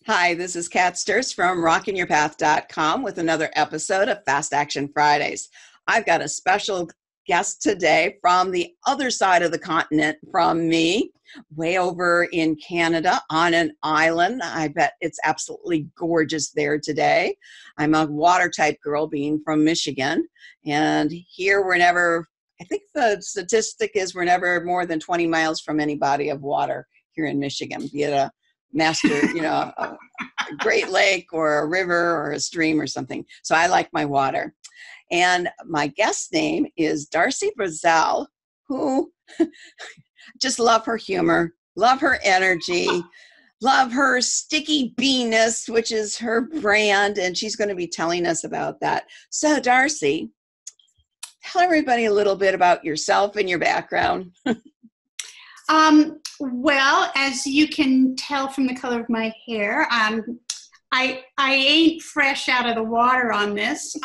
Hi, this is Kat Sturtz from rockingyourpath.com with another episode of Fast Action Fridays. I've got a special guest today from the other side of the continent from me, way over in Canada on an island. I bet it's absolutely gorgeous there today. I'm a water type girl being from Michigan, and here I think the statistic is we're never more than 20 miles from any body of water here in Michigan, be it a master, a Great Lake or a river or a stream or something. So I like my water. And my guest name is Darcie Buzzelle, who just love her humor, love her energy, love her sticky beeness, which is her brand. And she's going to be telling us about that. So Darcie, tell everybody a little bit about yourself and your background. Well, as you can tell from the color of my hair, I ain't fresh out of the water on this.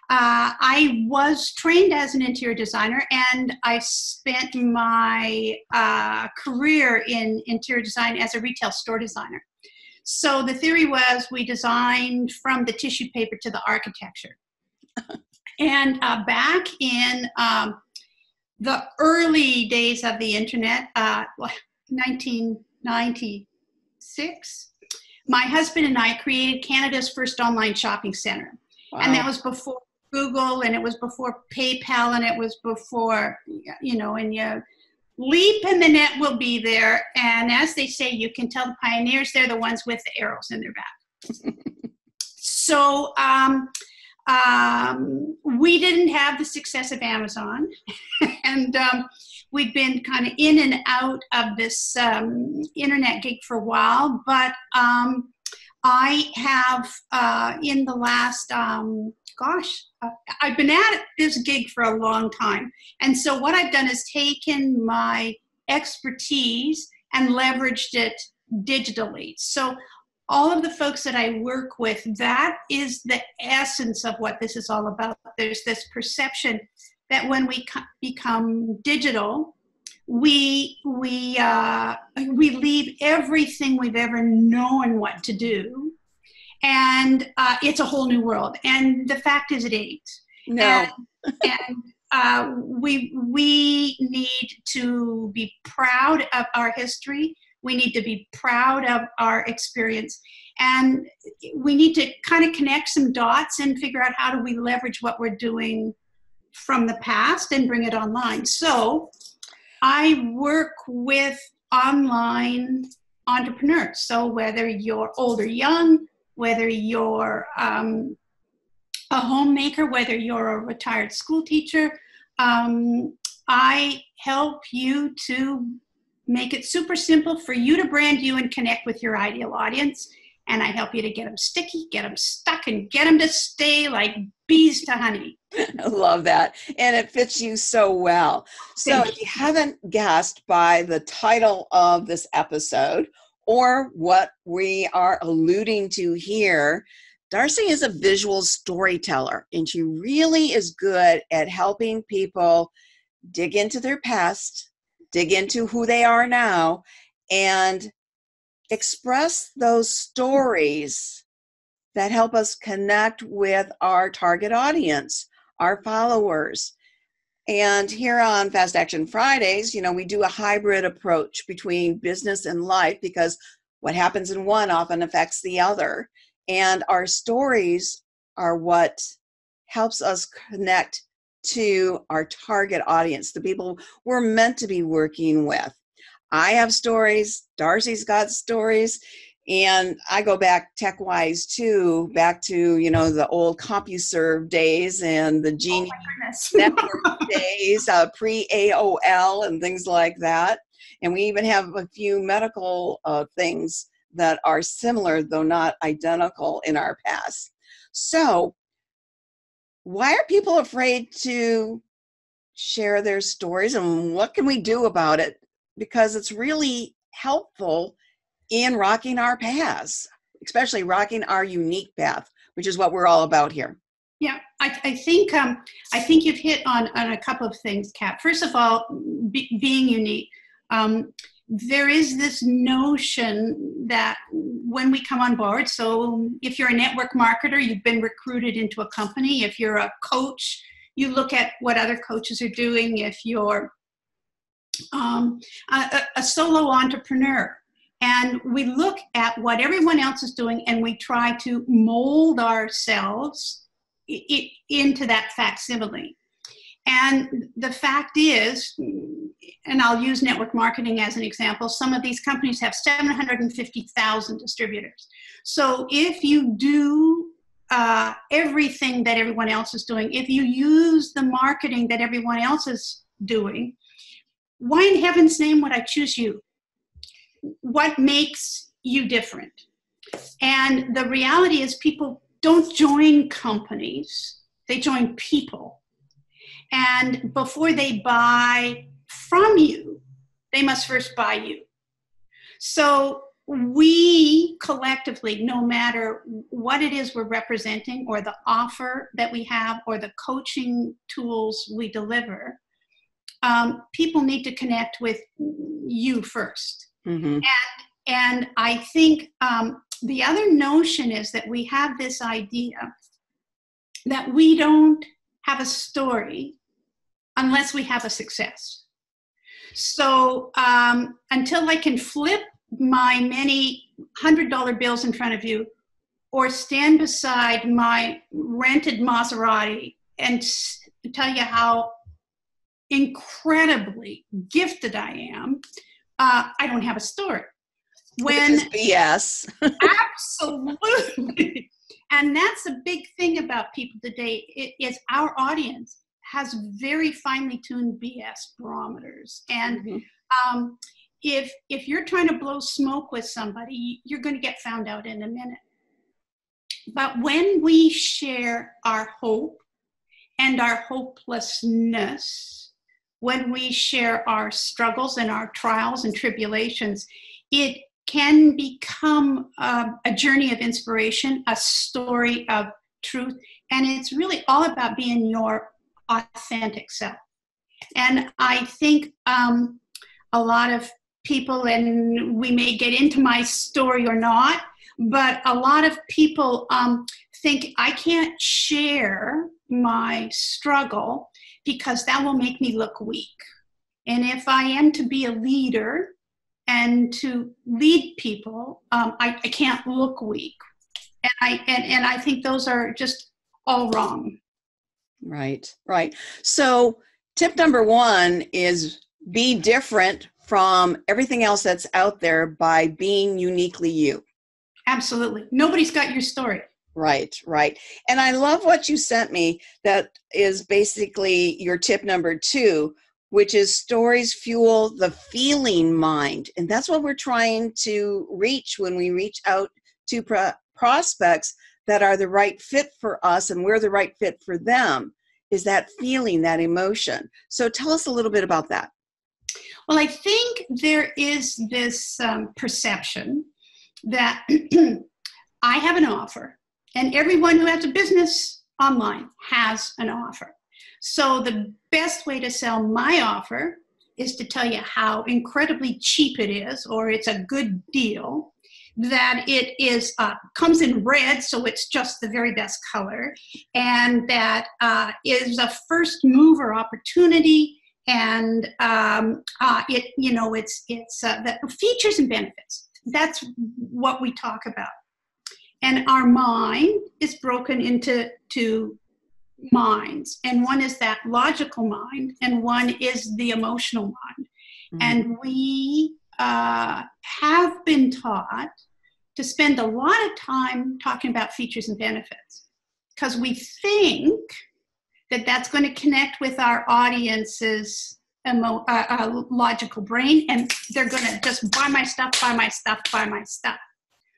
I was trained as an interior designer, and I spent my career in interior design as a retail store designer. So the theory was we designed from the tissue paper to the architecture. And back in the early days of the internet, 1996, my husband and I created Canada's first online shopping center. Wow. And that was before Google, and it was before PayPal, and it was before, and you leap and the net will be there. And as they say, you can tell the pioneers, they're the ones with the arrows in their back. So we didn't have the success of Amazon, and we'd been kind of in and out of this internet gig for a while, but I have in the last, I've been at this gig for a long time. And so what I've done is taken my expertise and leveraged it digitally. So all of the folks that I work with, that is the essence of what this is all about. There's this perception that when we become digital, we leave everything we've ever known what to do, and it's a whole new world. And the fact is, it ain't. No. And we need to be proud of our history. We need to be proud of our experience, and we need to kind of connect some dots and figure out how do we leverage what we're doing from the past and bring it online. So I work with online entrepreneurs. So whether you're old or young, whether you're a homemaker, whether you're a retired school teacher, I help you to make it super simple for you to brand you and connect with your ideal audience. And I help you to get them sticky, get them stuck, and get them to stay like bees to honey. I love that. And it fits you so well. So if you haven't guessed by the title of this episode or what we are alluding to here, Darcie is a visual storyteller, and she really is good at helping people dig into their past, dig into who they are now, and express those stories that help us connect with our target audience, our followers. And here on Fast Action Fridays, we do a hybrid approach between business and life, because what happens in one often affects the other. And our stories are what helps us connect to our target audience, the people we're meant to be working with. I have stories, Darcie's got stories, and I go back tech-wise too, back to, the old CompuServe days and the Genie network days, pre-AOL and things like that. And we even have a few medical things that are similar, though not identical, in our past. So why are people afraid to share their stories, and what can we do about it? Because it's really helpful in rocking our paths, especially rocking our unique path, which is what we're all about here. Yeah, I think you've hit on a couple of things, Kat. First of all, being unique. there is this notion that when we come on board, so if you're a network marketer, you've been recruited into a company. If you're a coach, you look at what other coaches are doing. If you're a solo entrepreneur, and we look at what everyone else is doing, and we try to mold ourselves into that facsimile. And the fact is, and I'll use network marketing as an example, some of these companies have 750,000 distributors. So if you do everything that everyone else is doing, if you use the marketing that everyone else is doing, why in heaven's name would I choose you? What makes you different? And the reality is, people don't join companies, they join people. And before they buy from you, they must first buy you. So we collectively, no matter what it is we're representing or the offer that we have or the coaching tools we deliver, people need to connect with you first. Mm-hmm. And I think the other notion is that we have this idea that we don't have a story unless we have a success. So until I can flip my many $100 bills in front of you or stand beside my rented Maserati and tell you how incredibly gifted I am, I don't have a story. Which is BS. Absolutely. And that's a big thing about people today, is our audience has very finely tuned BS barometers. And mm-hmm. If you're trying to blow smoke with somebody, you're going to get found out in a minute. But when we share our hope and our hopelessness, when we share our struggles and our trials and tribulations, it can become a journey of inspiration, a story of truth. And it's really all about being your authentic self. And I think a lot of people, and we may get into my story or not, but a lot of people think I can't share my struggle because that will make me look weak. And if I am to be a leader and to lead people, I can't look weak. And I think those are just all wrong. Right, right. So tip number one is be different from everything else that's out there by being uniquely you. Absolutely. Nobody's got your story. Right, right. And I love what you sent me. That is basically your tip number two, which is stories fuel the feeling mind. And that's what we're trying to reach when we reach out to prospects that are the right fit for us and we're the right fit for them, is that feeling, that emotion. So tell us a little bit about that. Well, I think there is this perception that I have an offer, and everyone who has a business online has an offer. So the best way to sell my offer is to tell you how incredibly cheap it is, or it's a good deal, that it is comes in red, so it's just the very best color, and that is a first mover opportunity, and it's the features and benefits. That's what we talk about. And our mind is broken into two minds, and one is that logical mind, and one is the emotional mind. Mm-hmm. And we have been taught to spend a lot of time talking about features and benefits because we think that that's going to connect with our audience's logical brain, and they're going to just buy my stuff, buy my stuff, buy my stuff.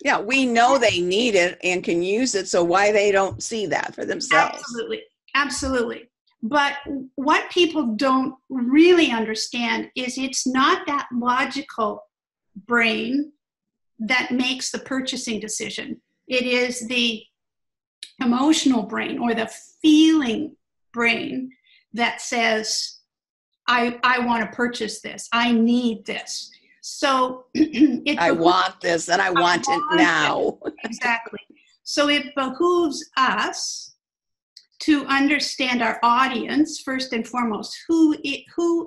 Yeah, we know they need it and can use it, so why they don't see that for themselves? Absolutely, absolutely. But what people don't really understand is it's not that logical brain that makes the purchasing decision. It is the emotional brain or the feeling brain that says, I want to purchase this. I need this. So I want this and I want it now. Exactly. So it behooves us to understand our audience first and foremost. Who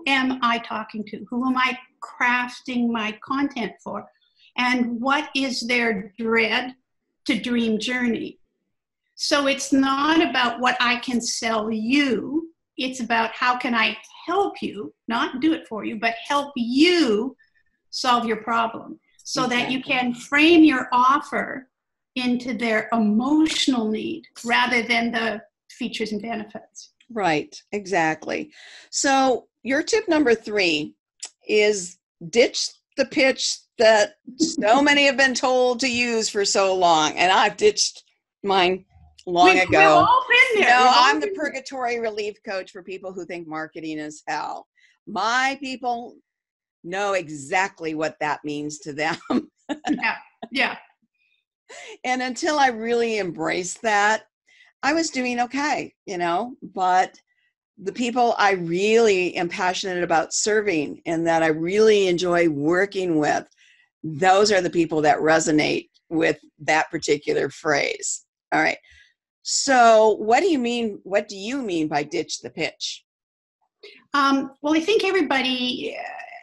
am I talking to? Who am I crafting my content for? And what is their dread to dream journey? So it's not about what I can sell you. It's about how can I help you, not do it for you, but help you solve your problem so that you can frame your offer into their emotional need rather than the features and benefits. Right, exactly. So your tip number 3 is ditch the pitch that so many have been told to use for so long. And I've ditched mine long ago. We've all been there. I'm the Purgatory Relief Coach for people who think marketing is hell. My people know exactly what that means to them. Yeah. And until I really embraced that, I was doing okay, but the people I really am passionate about serving and that I really enjoy working with, those are the people that resonate with that particular phrase. All right. So what do you mean by ditch the pitch? Well, I think everybody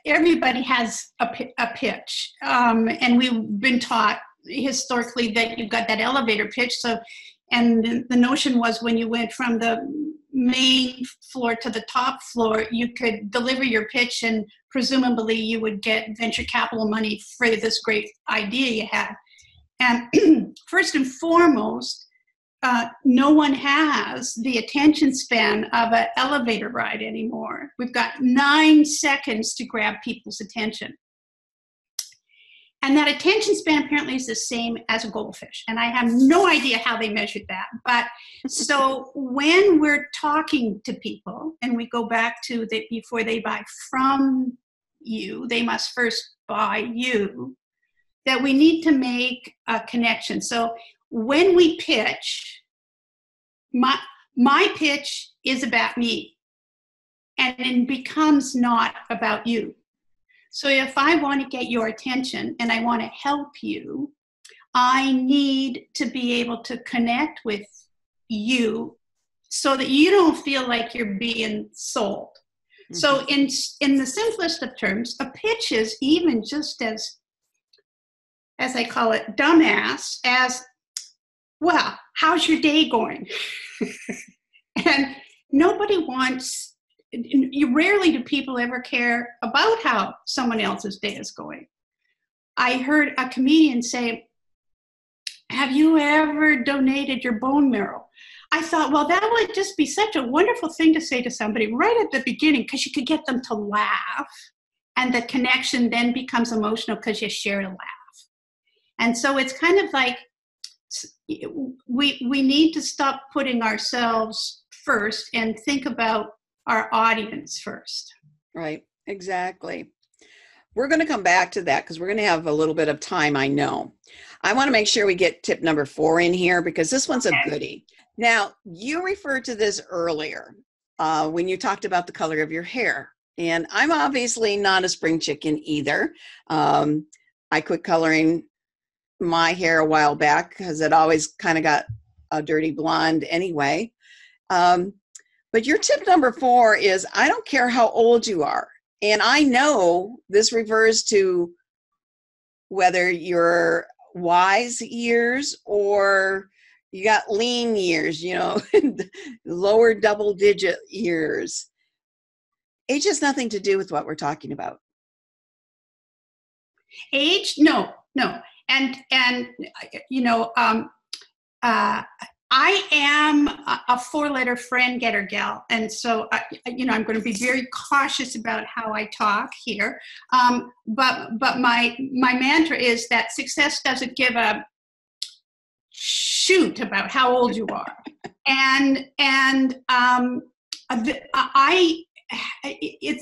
has a pitch. And we've been taught historically that you've got that elevator pitch. So, and the notion was when you went from the main floor to the top floor, you could deliver your pitch and presumably you would get venture capital money for this great idea you had. And first and foremost, no one has the attention span of an elevator ride anymore. We've got 9 seconds to grab people's attention. And that attention span apparently is the same as a goldfish. And I have no idea how they measured that. But so when we're talking to people, and we go back to that before they buy from you, they must first buy you, that we need to make a connection. So when we pitch, my pitch is about me, and it becomes not about you. So if I want to get your attention and I want to help you, I need to be able to connect with you so that you don't feel like you're being sold. Mm-hmm. So in the simplest of terms, a pitch is even just as I call it, dumbass as, well, how's your day going? And nobody wants, rarely do people ever care about how someone else's day is going. I heard a comedian say, have you ever donated your bone marrow? I thought, well, that would just be such a wonderful thing to say to somebody right at the beginning, because you could get them to laugh, and the connection then becomes emotional because you share a laugh. And so it's kind of like we need to stop putting ourselves first and think about our audience first. Right, exactly. We're going to come back to that because we're going to have a little bit of time, I know. I want to make sure we get tip number 4 in here because this one's a goodie. Now, you referred to this earlier when you talked about the color of your hair. And I'm obviously not a spring chicken either. I quit coloring my hair a while back because it always kind of got a dirty blonde anyway. But your tip number 4 is, I don't care how old you are. And I know this refers to whether you're wise years or you got lean years, lower double digit years. Age has nothing to do with what we're talking about. Age? No. And I am a 4-letter friend getter gal. And so, I'm going to be very cautious about how I talk here. But my mantra is that success doesn't give a shoot about how old you are.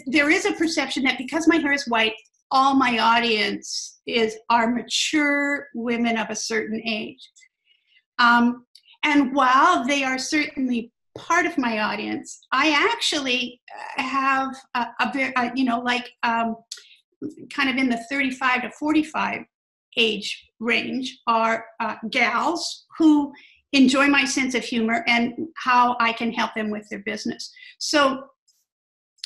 There is a perception that because my hair is white, all my audience are mature women of a certain age. And while they are certainly part of my audience, I actually have kind of in the 35 to 45 age range are gals who enjoy my sense of humor and how I can help them with their business. So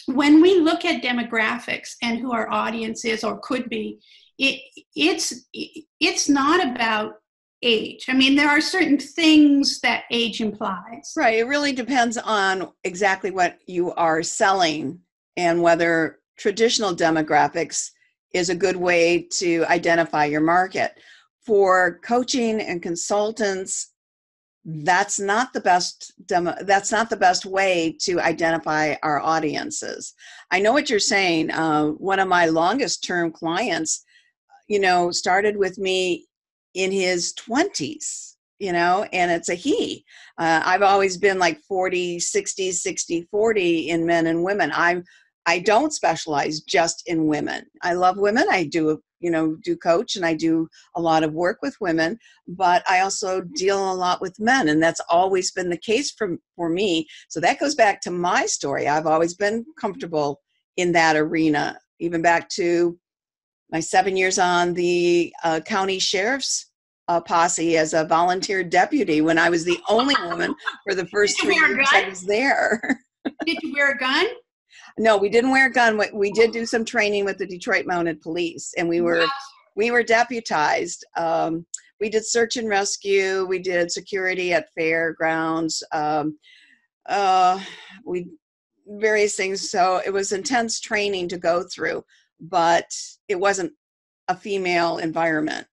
when we look at demographics and who our audience is or could be, it's not about age. I mean, there are certain things that age implies. Right. It really depends on exactly what you are selling and whether traditional demographics is a good way to identify your market. For coaching and consultants, that's not the best way to identify our audiences. I know what you're saying. One of my longest term clients, started with me in his 20s, and it's a he. I've always been like 40, 60, 60, 40 in men and women. I don't specialize just in women. I love women. I do coach, and I do a lot of work with women, but I also deal a lot with men, and that's always been the case for me. So that goes back to my story. I've always been comfortable in that arena, even back to my 7 years on the county sheriff's posse as a volunteer deputy when I was the only woman for the first 3 years I was there. Did you wear a gun? No, we didn't wear a gun. We did do some training with the Detroit Mounted Police, and we were deputized. We did search and rescue. We did security at fairgrounds. Various things. So it was intense training to go through, but it wasn't a female environment.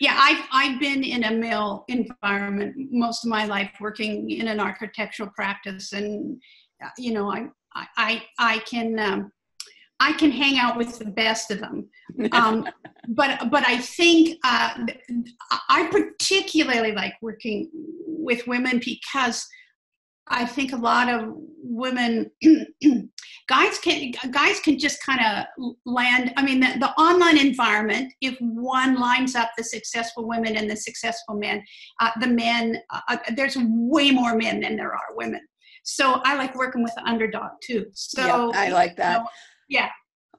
Yeah, I've been in a male environment most of my life, working in an architectural practice, and I can hang out with the best of them. But I think I particularly like working with women because I think a lot of women, guys can just kind of land. I mean, the online environment, if one lines up the successful women and the successful men, the men, there's way more men than there are women. So I like working with the underdog too. So yeah, I like that. Yeah.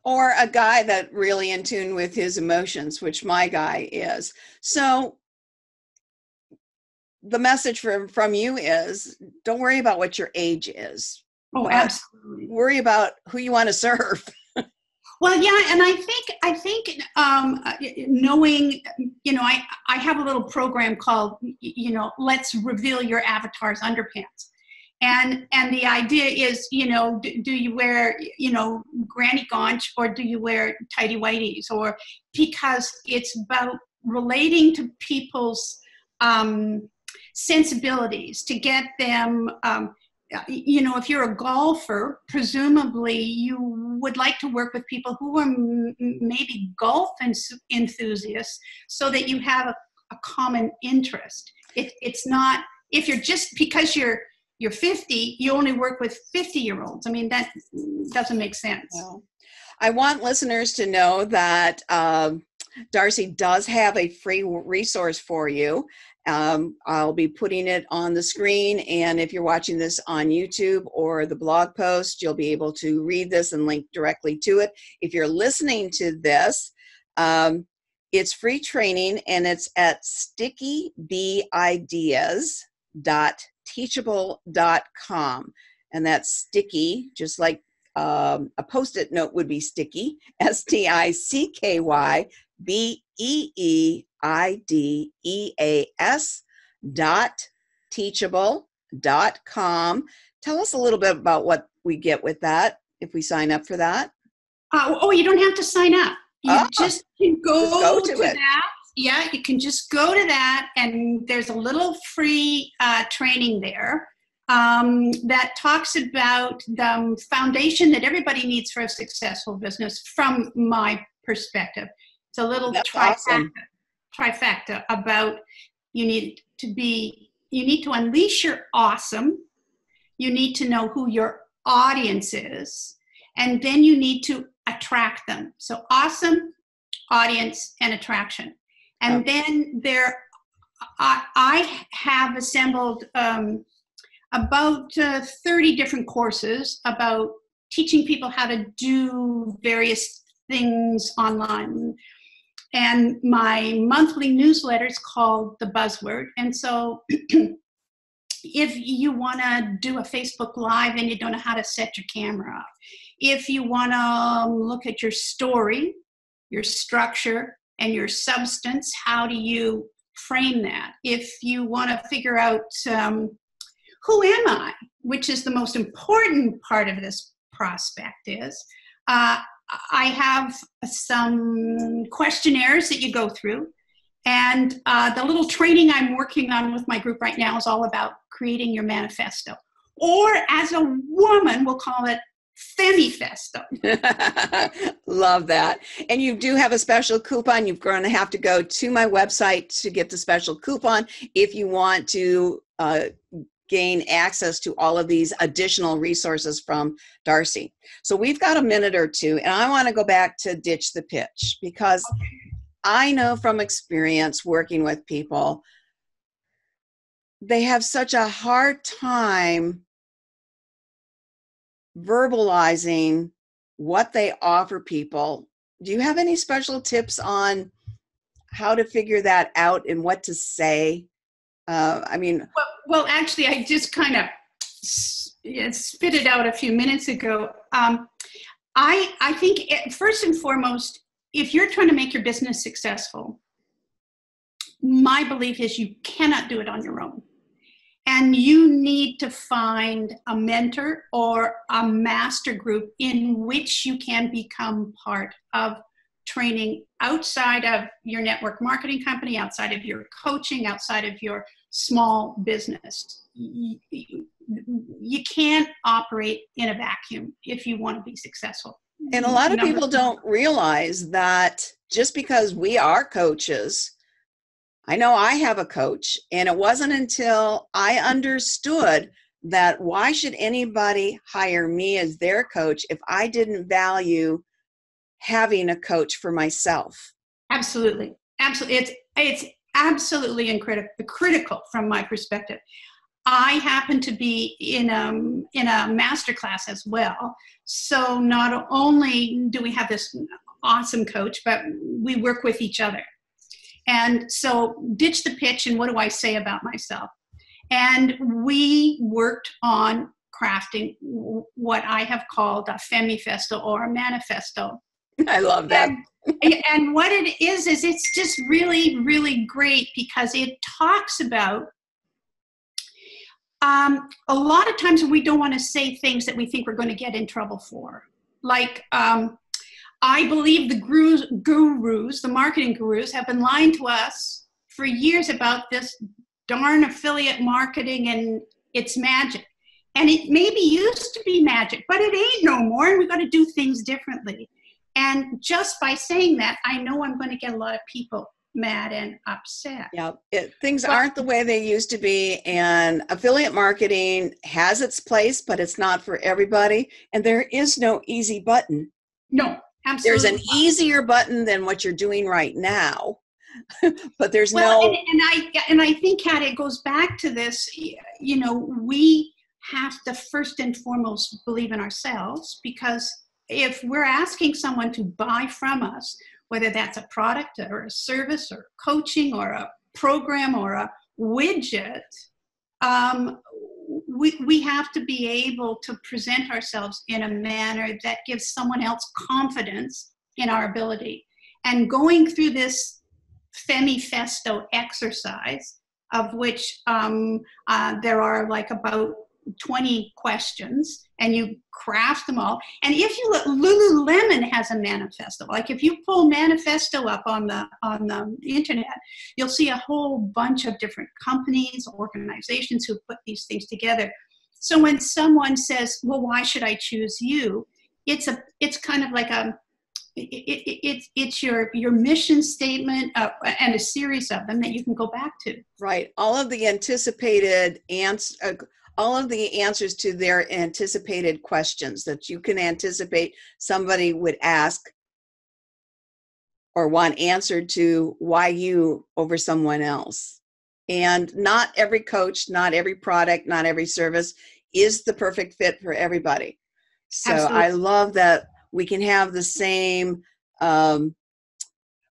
Or a guy that really in tune with his emotions, which my guy is. So the message from you is, don't worry about what your age is. Oh, absolutely. Worry about who you want to serve. Well, yeah, and I think knowing, I have a little program called, Let's Reveal Your Avatar's Underpants. And the idea is, do you wear, granny gaunch, or do you wear tighty whities? Or because it's about relating to people's sensibilities to get them, if you're a golfer, presumably you would like to work with people who are maybe golf enthusiasts, so that you have a common interest. It's not, if you're just, because you're 50, you only work with 50-year-olds. I mean, that doesn't make sense. Well, I want listeners to know that Darcie does have a free resource for you. I'll be putting it on the screen, and if you're watching this on YouTube or the blog post, you'll be able to read this and link directly to it. If you're listening to this, it's free training, and it's at stickybideas.teachable.com. And that's sticky, just like a Post-it note would be sticky, STICKYBEEAS.teachable.com. Tell us a little bit about what we get with that if we sign up for that. You don't have to sign up. You just can go to it. That. Yeah, you can just go to that, and there's a little free training there that talks about the foundation that everybody needs for a successful business from my perspective. It's a little trifecta about you need to unleash your awesome, you need to know who your audience is, and then you need to attract them. So awesome, audience, and attraction. And then I have assembled about 30 different courses about teaching people how to do various things online. And my monthly newsletter is called The Buzzword. And so if you want to do a Facebook Live and you don't know how to set your camera up, if you want to look at your story, your structure, and your substance, how do you frame that? If you want to figure out who am I, which is the most important part of this prospect is, I have some questionnaires that you go through. And the little training I'm working on with my group right now is all about creating your manifesto. Or as a woman, we'll call it Femifesto. Love that. And you do have a special coupon. You're going to have to go to my website to get the special coupon if you want to gain access to all of these additional resources from Darcie. So we've got a minute or two, and I want to go back to ditch the pitch, because I know from experience working with people, they have such a hard time verbalizing what they offer people. Do you have any special tips on how to figure that out and what to say? Well, actually, I just kind of spit it out a few minutes ago. I think first and foremost, if you're trying to make your business successful, my belief is you cannot do it on your own. And you need to find a mentor or a master group in which you can become part of training outside of your network marketing company, outside of your coaching, outside of your small business. You can't operate in a vacuum if you want to be successful. And a lot of people don't realize that just because we are coaches, I know I have a coach, and it wasn't until I understood that why should anybody hire me as their coach if I didn't value having a coach for myself? Absolutely. Absolutely. It's absolutely critical from my perspective. I happen to be in a masterclass as well. So not only do we have this awesome coach, but we work with each other. And so ditch the pitch and what do I say about myself? And we worked on crafting what I have called a Femifesto or a manifesto. I love that. And what it is it's just really, really great because it talks about a lot of times we don't want to say things that we think we're going to get in trouble for. Like, I believe the gurus, the marketing gurus, have been lying to us for years about this darn affiliate marketing and it's magic. And it maybe used to be magic, but it ain't no more, and we've got to do things differently. And just by saying that, I know I'm going to get a lot of people mad and upset. Yeah, things aren't the way they used to be, and affiliate marketing has its place, but it's not for everybody. And there is no easy button. No, absolutely. There's an easier button than what you're doing right now, but there's and I think, Kat, it goes back to this. You know, we have to first and foremost believe in ourselves, because if we're asking someone to buy from us, whether that's a product or a service or coaching or a program or a widget, we have to be able to present ourselves in a manner that gives someone else confidence in our ability. And going through this Femifesto exercise, of which there are like about 20 questions, and you craft them all. And if you look, Lululemon has a manifesto. Like if you pull manifesto up on the internet, you'll see a whole bunch of different companies, organizations who put these things together. So when someone says, well, why should I choose you? It's kind of like it's your mission statement and a series of them that you can go back to. Right. All of the anticipated all of the answers to their anticipated questions that you can anticipate somebody would ask or want answered to, why you over someone else. And not every coach, not every product, not every service is the perfect fit for everybody. So absolutely. I love that we can have the same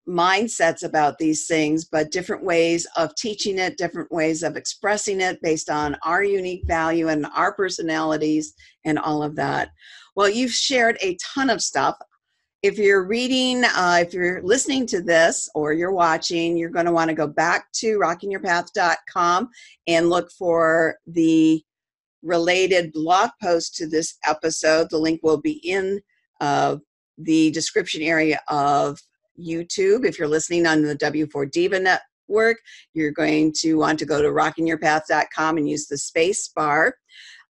mindsets about these things, but different ways of teaching it, different ways of expressing it based on our unique value and our personalities and all of that. Well, you've shared a ton of stuff. If you're reading, if you're listening to this or you're watching, you're going to want to go back to rockingyourpath.com and look for the related blog post to this episode. The link will be in the description area of YouTube. If you're listening on the W4 Diva Network, you're going to want to go to rockingyourpath.com and use the space bar.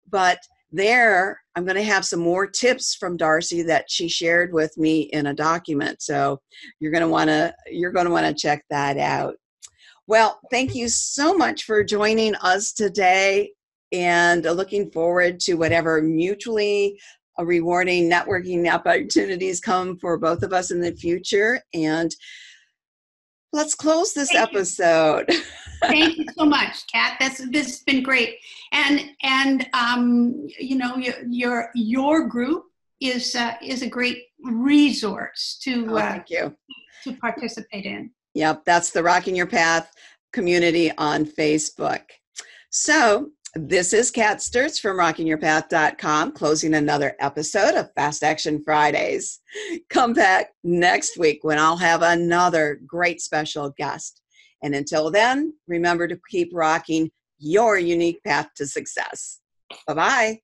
But there, I'm going to have some more tips from Darcie that she shared with me in a document. So you're going to want to check that out. Well, thank you so much for joining us today, and looking forward to whatever mutually rewarding networking opportunities come for both of us in the future. And let's close this episode. Thank you so much, Kat. This has been great. And you know, your group is a great resource to thank you. To participate in. Yep, that's the Rocking Your Path community on Facebook. So this is Kat Sturtz from rockingyourpath.com, closing another episode of Fast Action Fridays. Come back next week when I'll have another great special guest. And until then, remember to keep rocking your unique path to success. Bye-bye.